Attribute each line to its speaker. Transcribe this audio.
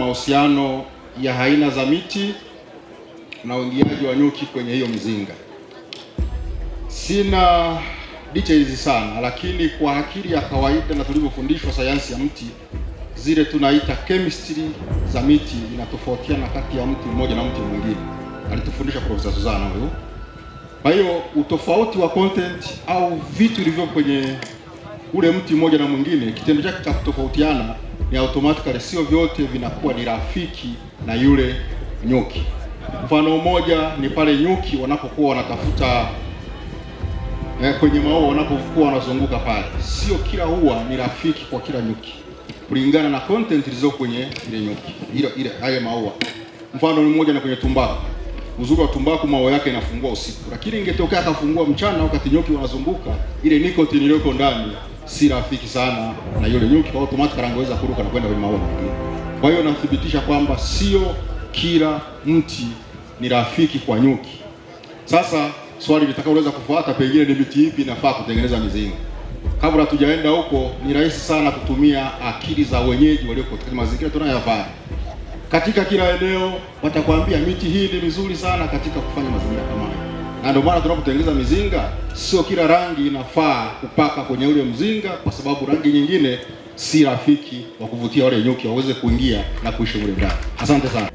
Speaker 1: mahusiano ya aina za miti na uingiaji wa nyuki kwenye hiyo mzinga. Sina details sana, lakini kwa akili ya kawaida na tulivyofundishwa sayansi ya mti, zile tunaita chemistry za miti inatofautiana kati ya mti mmoja na mti mwingine. Alitufundisha Profesa Suzana huyo. Kwa hiyo utofauti wa content au vitu vilivyo kwenye ule mti mmoja na mwingine, kitendo chake cha kutofautiana ni automatically, sio vyote vinakuwa ni rafiki na yule nyuki. Mfano mmoja ni pale nyuki wanapokuwa wanatafuta kwenye maua, wanapokuwa wanazunguka pale, sio kila ua ni rafiki kwa kila nyuki kulingana na content zilizo kwenye ile nyuki ile haya maua. Mfano mmoja na kwenye tumbaku. Uzuri wa tumbaku, maua yake inafungua usiku, lakini ingetokea akafungua mchana wakati nyuki wanazunguka, ile nicotine iliyoko ndani si rafiki sana na yule nyuki, kwa automatically angeweza kuruka na kwenda kwenye maua mengine. Kwa hiyo nathibitisha kwamba sio kila mti ni rafiki kwa nyuki. Sasa swali litakaloweza kufuata, pengine ni miti ipi inafaa kutengeneza mizinga. Kabla hatujaenda huko, ni rahisi sana kutumia akili za wenyeji walioko katika mazingira tunayoyafahamu. Katika kila eneo watakwambia miti hii ni mizuri sana katika kufanya mazingira kama haya. Na ndio maana tunapotengeneza mizinga, sio kila rangi inafaa kupaka kwenye ule mzinga, kwa sababu rangi nyingine si rafiki wa kuvutia wale nyuki waweze kuingia na kuishi mule ndani. Asante sana.